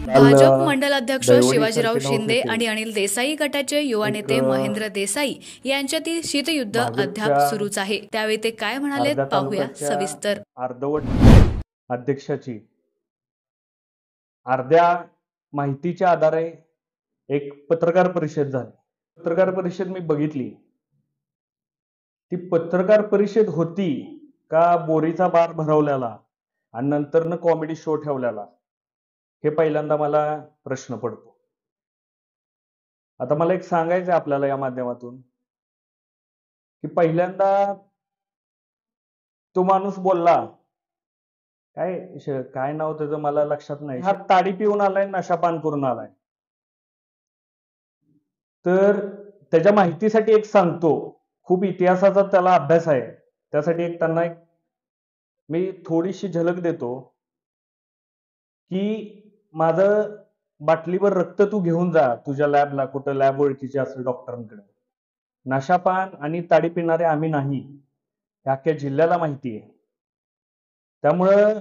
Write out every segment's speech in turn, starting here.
काल भाजप मंडलाध्यक्ष दहिवडी शिवाजीराव सरकिनावर शिंदे येथे आणि अनिल देसाई गटाचे युवा एक नेते महेंद्र देसाई यांच्यातील शीतयुद्ध अद्याप भाजपच्या सुरूच आहे. त्यावेळी ते काय म्हणालेत अर्ध्या पाहूया तालुक्याच्या सविस्तर. अर्धवट अध्यक्षाची अर्ध्या माहितीच्या आधारे एक पत्रकार परिषद झाली. पत्रकार परिषद मी बघितली. ती पत्रकार परिषद होती का बोरीचा बार भरवलेला आणि नंतर कॉमेडी शो ठेवलेला, हे पहिल्यांदा मला प्रश्न पडतो. आता मला एक सांगायचं आहे आपल्याला या माध्यमातून की पहिल्यांदा तो माणूस बोलला, काय नाव त्याचं मला लक्षात नाही, हा ताडी पिऊन आलाय, नशापान करून आलाय. तर त्याच्या माहितीसाठी एक सांगतो, खूप इतिहासाचा त्याला अभ्यास आहे, त्यासाठी त्यांना मी थोडीशी झलक देतो की माझं बाटलीवर रक्त तू घेऊन जा तुझ्या लॅबला, कुठं लॅब ओळखीची असेल डॉक्टरांकडे. नशापान आणि ताडी पिणारे आम्ही नाही, हे अख्ख्या जिल्ह्याला माहिती आहे. त्यामुळं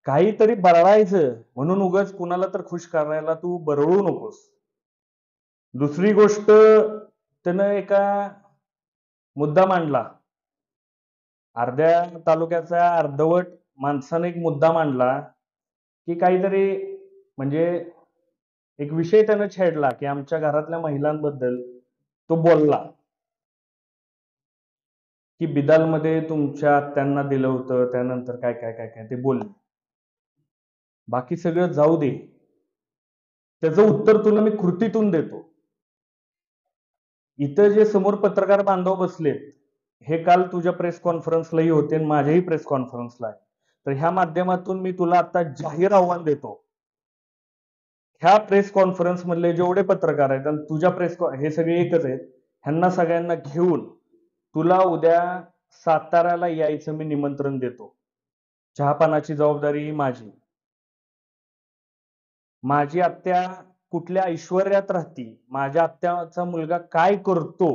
काहीतरी बरळायचं म्हणून उगाच कुणाला तर खुश करायला तू बरळू नकोस. दुसरी गोष्ट, त्यानं एका मुद्दा मांडला, अर्ध्या तालुक्याचा अर्धवट माणसाने एक मुद्दा मांडला की काहीतरी म्हणजे एक विषय त्यानं छेडला की आमच्या घरातल्या महिलांबद्दल तो बोलला की बिदालमध्ये तुमच्या आत्यांना दिलं होतं, त्यानंतर काय काय काय काय ते बोलले. बाकी सगळं जाऊ दे, त्याचं उत्तर तुला मी कृतीतून देतो. इथं जे समोर पत्रकार बांधव बसलेत, हे काल तुझ्या प्रेस कॉन्फरन्सलाही होते आणि माझ्याही प्रेस कॉन्फरन्सला आहे. तर ह्या माध्यमातून मी तुला आता जाहीर आव्हान देतो, ह्या प्रेस कॉन्फरन्स मधले जेवढे पत्रकार आहेत आणि तुझ्या हे सगळे एकच आहेत, ह्यांना सगळ्यांना घेऊन तुला उद्या साताऱ्याला यायचं मी निमंत्रण देतो. चहापानाची जबाबदारी माझी. माझी आत्या कुठल्या ऐश्वर्यात राहती, माझ्या आत्याचा मुलगा काय करतो,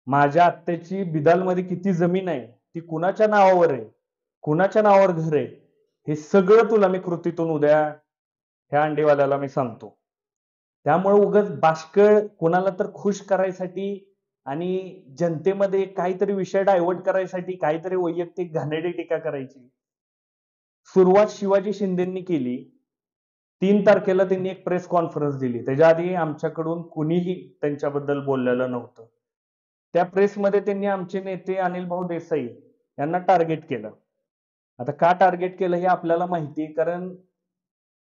माझ्या आत्याची बिदालमध्ये किती जमीन आहे, ती कुणाच्या नावावर आहे, कुणाच्या नावावर घर आहे, हे सगळं तुला मी कृतीतून उद्या ह्या अंडीवाल्याला मी सांगतो. त्यामुळे उगाच बाष्कळ कोणाला तर खुश करायसाठी आणि जनतेमध्ये काहीतरी विषय डायव्हर्ट करायसाठी काहीतरी वैयक्तिक घाणेरडी टीका करायची सुरुवात शिवाजी शिंदेंनी केली. 3 तारखेला त्यांनी एक प्रेस कॉन्फरन्स दिली, त्याच्या आधी आमच्याकडून कुणीही त्यांच्याबद्दल बोललेलं नव्हतं. त्या प्रेसमध्ये त्यांनी आमचे नेते अनिल भाऊ देसाई यांना टार्गेट केलं. आता का टार्गेट केलं हे आपल्याला माहिती, कारण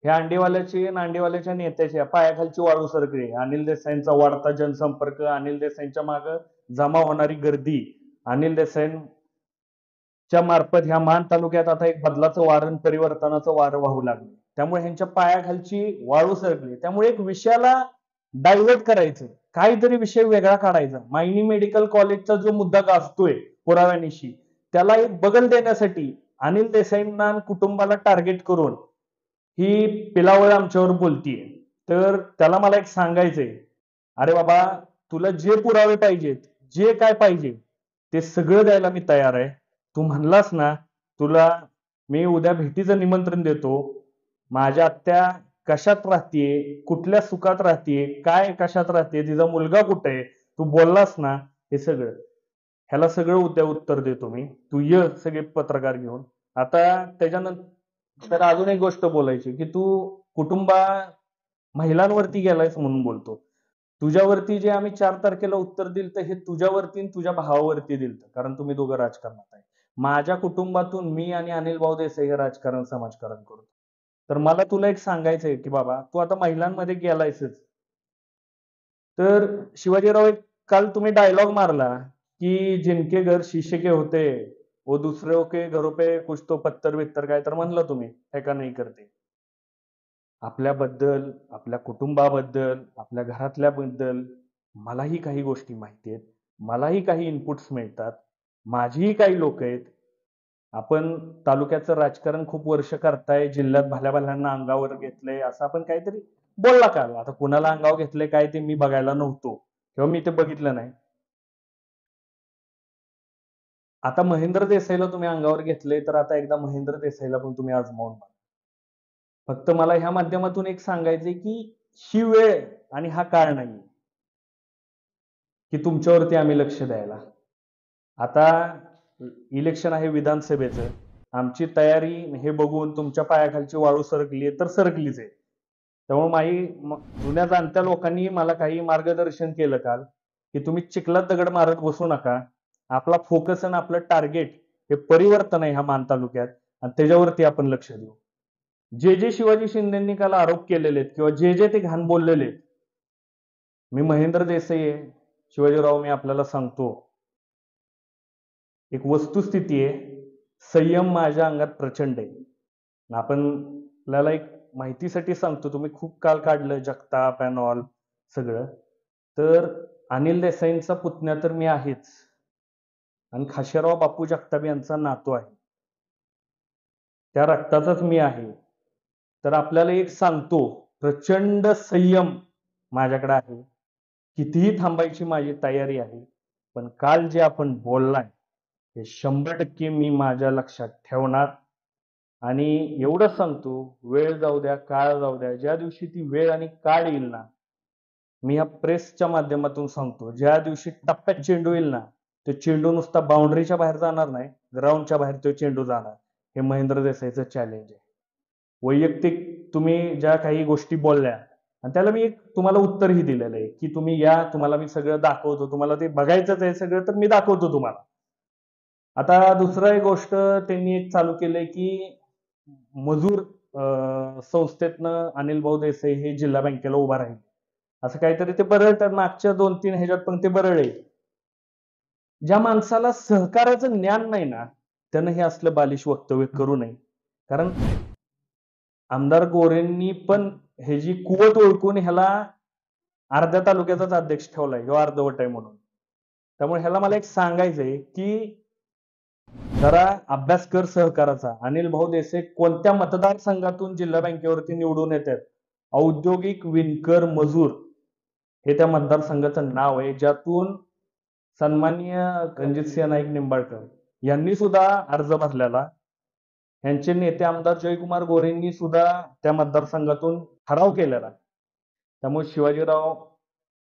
ह्या अंडीवाल्याची आणि अंडीवाल्याच्या नेत्याच्या पायाखालची वाळू सरकली. अनिल देसाईंचा वाढता जनसंपर्क, अनिल देसाईंच्या मागे जमा होणारी गर्दी, अनिल देसाईंच्या मार्फत ह्या मान तालुक्यात आता एक बदलाचं वारण, परिवर्तनाचं वारं वाहू लागलं. त्यामुळे ह्यांच्या पायाखालची वाळू सरकली. त्यामुळे एक विषयाला डायव्हर्ट करायचं, काहीतरी विषय वेगळा काढायचा. मायनी मेडिकल कॉलेजचा जो मुद्दा गाजतोय पुराव्यानिशी, त्याला एक बगल देण्यासाठी अनिल देसाईंना कुटुंबाला टार्गेट करून ही पिलावळ आमच्यावर बोलतीये. तर त्याला मला एक सांगायचंय, अरे बाबा, तुला जे पुरावे पाहिजेत, जे काय पाहिजे ते सगळं द्यायला मी तयार आहे. तू म्हणलास ना, तुला मी उद्या भेटीचं निमंत्रण देतो. माझ्या आत्या कशात राहतीये, कुठल्या सुखात राहतीये, काय कशात राहते, तिचा मुलगा कुठे आहे, तू बोललास ना, हे सगळं ह्याला सगळं उद्या उत्तर देतो मी. तू ये सगळे पत्रकार घेऊन. आता त्याच्यानंतर अजून एक गोष्ट बोलायची की तू कुटुंबा महिलांवरती गेलायस म्हणून बोलतो. तुझ्यावरती जे आम्ही 4 तारखेला उत्तर दिलं, तर हे तुझ्यावरती आणि तुझ्या भावावरती दिलं, कारण तुम्ही दोघं राजकारणात आहे. माझ्या कुटुंबातून मी आणि अनिल भाऊ देसाई हे राजकारण, समाजकारण करतो. तर मला तुला एक सांगायचंय की बाबा, तू आता महिलांमध्ये गेलायसच. तर शिवाजीराव, एक काल तुम्ही डायलॉग मारला की जिनके घर शीशे के होते वो दुसरों के घरों पे कुछ तो पत्थर बित्तर, काय तर म्हणलं तुम्ही, है का नाही करते. आपल्याबद्दल, आपल्या कुटुंबाबद्दल, आपल्या घरातल्याबद्दल मलाही काही गोष्टी माहिती आहेत. मलाही काही इनपुट्स मिळतात. माझीही काही लोक आहेत. आपण तालुक्याचं राजकारण खूप वर्ष करताय, जिल्ह्यात भल्या भल्यांना अंगावर घेतलंय, असं आपण काहीतरी बोलला का? आता कुणाला अंगावर घेतलंय काय ते मी बघायला नव्हतो किंवा मी ते बघितलं नाही. आता महेंद्र देसाईला तुम्ही अंगावर घेतलंय, तर आता एकदा महेंद्र देसाईला पण तुम्ही आजमावून बघा. फक्त मला ह्या माध्यमातून एक सांगायचंय की ही वेळ आणि हा काळ नाही की तुमच्यावरती आम्ही लक्ष द्यायला. आता इलेक्शन आहे विधानसभेचं. आमची तयारी हे बघून तुमच्या पायाखालची वाळू सरकली तर सरकलीच आहे. त्यामुळे जुन्या जाणत्या लोकांनी मला काही मार्गदर्शन केलं काल, की तुम्ही चिखलात दगड मारत बसू नका. आपला फोकस आणि आपलं टार्गेट हे परिवर्तन आहे ह्या मान तालुक्यात आणि त्याच्यावरती आपण लक्ष देऊ. जे जे शिवाजी शिंदेंनी काल आरोप केलेले आहेत किंवा जे जे ते घाण बोललेले आहेत, मी महेंद्र देसाई आहे, शिवाजीराव मी आपल्याला सांगतो, एक वस्तुस्थिती आहे, संयम माझ्या अंगात प्रचंड आहे. आपल्याला एक माहितीसाठी सांगतो, तुम्ही खूप काल काढलं जगताप अँड ऑल सगळं, तर अनिल देसाईंचा पुतण्या तर मी आहेच आणि खाशेराव बापू जगताप यांचा नातू आहे, त्या रक्ताचाच मी आहे. तर आपल्याला एक सांगतो, प्रचंड संयम माझ्याकडे आहे, कितीही थांबायची माझी तयारी आहे. पण काल जे आपण बोललाय हे 100% मी माझ्या लक्षात ठेवणार. आणि एवढं सांगतो, वेळ जाऊ द्या, काळ जाऊ द्या, ज्या दिवशी ती वेळ आणि काळ येईल ना, मी ह्या प्रेसच्या माध्यमातून सांगतो, ज्या दिवशी टप्प्यात चेंडू येईल ना, तो चेंडू नुसता बाउंड्रीच्या बाहेर जाणार नाही, ग्राउंडच्या बाहेर तो चेंडू जाणार. हे महेंद्र देसाईचं चॅलेंज आहे. वैयक्तिक तुम्ही ज्या काही गोष्टी बोलल्या आणि त्याला मी एक तुम्हाला उत्तरही दिलेलं आहे, की तुम्ही या, तुम्हाला मी सगळं दाखवतो, तुम्हाला ते बघायचंच आहे सगळं, तर मी दाखवतो तुम्हाला. आता दुसरं एक गोष्ट त्यांनी एक चालू केलंय, की मजूर संस्थेतनं अनिल भाऊ देसाई हे जिल्हा बँकेला उभा राहील, असं काहीतरी ते बरळतात. मागच्या 2-3 ह्याच्यात पण ते बरळले. ज्या माणसाला सहकार्याचं ज्ञान नाही ना, त्यानं हे असलं बालिश वक्तव्य करू नये. कारण आमदार गोरेंनी पण ह्याची कुवत ओळखून ह्याला अर्ध्या तालुक्याचाच अध्यक्ष ठेवलाय, ह्यो अर्धवट आहे म्हणून. त्यामुळे ह्याला मला एक सांगायचंय, की जरा अभ्यास कर सहकाराचा. अनिल भाऊ देसाई कोणत्या मतदारसंघातून जिल्हा बँकेवरती निवडून येतात? औद्योगिक विणकर मजूर हे त्या मतदारसंघाचं नाव आहे, ज्यातून सन्माननीय रणजितसिंह नाईक निंबाळकर यांनी सुद्धा अर्ज भरलेला. यांचे नेते आमदार जयकुमार गोरेंनी सुद्धा त्या मतदारसंघातून ठराव केलेला. त्यामुळे शिवाजीराव,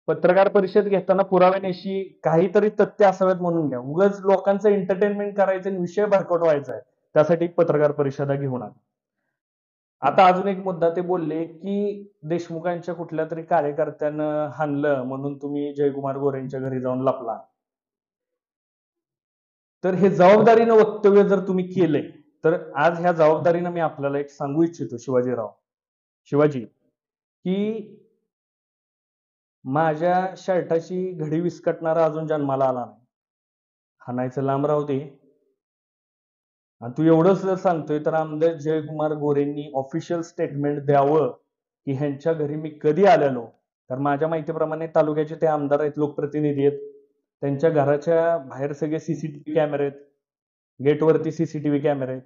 पत्रकार परिषद घेताना पुराव्यानिशी काहीतरी तथ्य असावेत म्हणून घ्या. उगाच लोकांचं एंटरटेनमेंट करायचं आणि विषय भरकटवायचा आहे, त्यासाठी पत्रकार परिषदा घेऊन आला. आता अजून एक मुद्दा ते बोलले, की देशमुखांच्या कुठल्या तरी कार्यकर्त्यानं हाणलं म्हणून तुम्ही जयकुमार गोरेंच्या घरी जाऊन लपला. तर हे जबाबदारीनं वक्तव्य जर तुम्ही केले, तर आज ह्या जबाबदारीनं मी आपल्याला एक सांगू इच्छितो, शिवाजी, की माझ्या शर्टाची घडी विस्कटणारा अजून जन्माला आला नाही. हाणायचं लांब राहू दे. आणि तू एवढंच जर सांगतोय, तर आमदार जयकुमार गोरेंनी ऑफिशियल स्टेटमेंट द्यावं, की ह्यांच्या घरी मी कधी आलेलो. तर माझ्या माहितीप्रमाणे तालुक्याचे ते आमदार आहेत, लोकप्रतिनिधी आहेत. त्यांच्या घराच्या बाहेर सगळे सीसीटीव्ही कॅमेरे आहेत, गेटवरती सीसीटीव्ही कॅमेरे आहेत,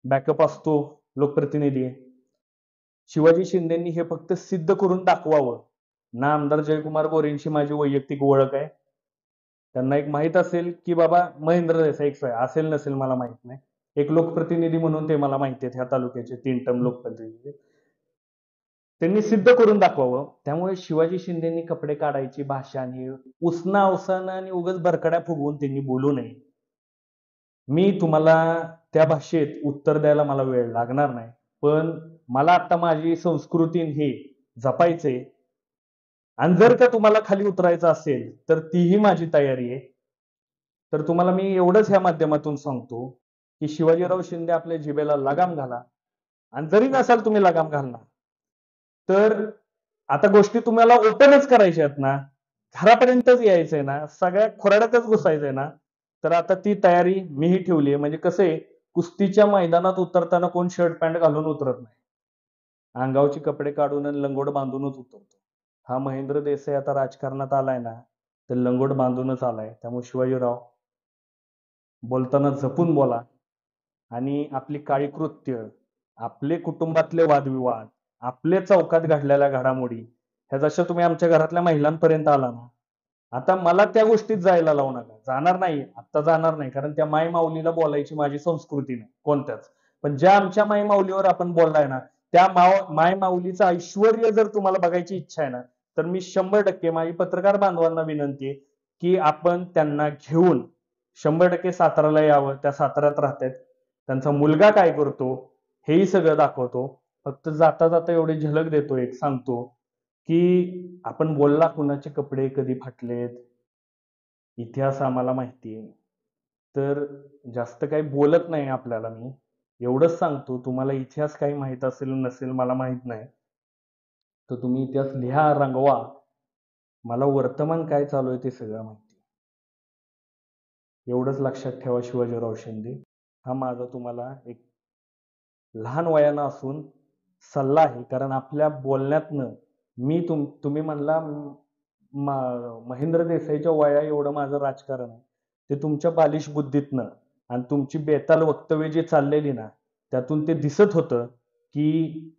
बॅकअप असतो, लोकप्रतिनिधी आहे. शिवाजी शिंदेंनी हे फक्त सिद्ध करून दाखवावं. ना आमदार जयकुमार गोरेंशी माझी वैयक्तिक ओळख आहे, त्यांना एक माहित असेल, की बाबा महेंद्र देसाई असेल नसेल मला माहित नाही, एक लोकप्रतिनिधी म्हणून ते मला माहिती आहेत, ह्या तालुक्याचे 3 टर्म लोकप्रतिनिधी. त्यांनी सिद्ध करून दाखवावं. त्यामुळे शिवाजी शिंदेंनी कपडे काढायची भाषा आणि उसना अवसानं आणि उगाच बरकड्या फुगवून त्यांनी बोलू नये. मी तुम्हाला त्या भाषेत उत्तर द्यायला मला वेळ लागणार नाही, पण मला आता माझी संस्कृती हे जपायचंय. आणि जर का तुम्हाला खाली उतरायचं असेल, तर तीही माझी तयारी आहे. तर तुम्हाला मी एवढंच ह्या माध्यमातून सांगतो, की शिवाजीराव शिंदे आपल्या जिभेला लगाम घाला. आणि जरी नसाल तुम्ही लगाम घालणार, तर आता गोष्टी तुम्हाला ओपनच करायच्या आहेत ना, घरापर्यंतच यायचंय ना, सगळ्या खोराड्यातच घुसायचंय ना, तर आता ती तयारी मीही ठेवली आहे. म्हणजे कसं आहे, कुस्तीच्या मैदानात उतरताना कोण शर्ट पॅन्ट घालून उतरत नाही, अंगावरचे कपडे काढून आणि लंगोट बांधूनच उतरतो. हा महेंद्र देसाई आता राजकारणात आलाय ना, तर लंगोट बांधूनच आलाय. त्यामुळे शिवाजीराव, बोलताना जपून बोला. आणि आपली काळी कृत्य, आपले कुटुंबातले वादविवाद, आपले चौकात घडलेल्या घडामोडी, ह्या जशा तुम्ही आमच्या घरातल्या महिलांपर्यंत आला ना, आता मला त्या गोष्टीत जायला लावू नका. जाणार नाही, आता जाणार नाही, कारण त्या माई माऊलीला बोलायची माझी संस्कृती नाही कोणत्याच. पण ज्या आमच्या माई माऊलीवर आपण बोललाय ना, त्या माय माऊलीचं ऐश्वर्य जर तुम्हाला बघायची इच्छा आहे ना, तर मी 100% माझी पत्रकार बांधवांना विनंती आहे की आपण त्यांना घेऊन 100% साताराला यावं. त्या साताऱ्यात राहतात. त्यांचा मुलगा काय करतो हेही सगळं दाखवतो. फक्त जाता जाता एवढी झलक देतो, एक सांगतो की आपण बोलला कुणाचे कपडे कधी फाटलेत, इतिहास आम्हाला माहिती आहे. तर जास्त काही बोलत नाही आपल्याला मी. एवढंच सांगतो, तुम्हाला इतिहास काही माहित असेल नसेल मला माहित नाही. तर तुम्ही इतिहास लिहा, रंगवा. मला वर्तमान काय चालू आहे ते सगळं माहिती. एवढंच लक्षात ठेवा शिवाजीराव शिंदे. हा माझा तुम्हाला एक लहान वयानं असून सल्ला आहे. कारण आपल्या बोलण्यातनं तुम्ही म्हणला महेंद्र देसाईच्या वया एवढं माझं राजकारण आहे. ते तुमच्या बालिश बुद्धीतनं आणि तुमची बेताल वक्तव्य जी चाललेली ना, त्यातून ते दिसत होतं की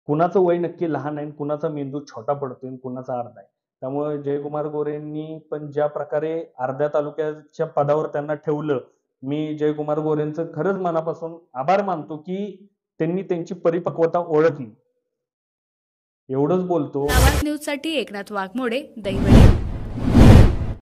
कुणाचं वय नक्की लहान आहे, कुणाचा मेंदू छोटा पडतोय आणि कुणाचा अर्धा आहे. त्यामुळे जयकुमार गोरेंनी पण ज्या प्रकारे अर्ध्या तालुक्याच्या पदावर त्यांना ठेवलं, मी जयकुमार गोरेंचं खरंच मनापासून आभार मानतो की त्यांनी त्यांची परिपक्वता ओळखली. एवढंच बोलतो. आवाज न्यूजसाठी एकनाथ वाघमोडे, दहिवडी.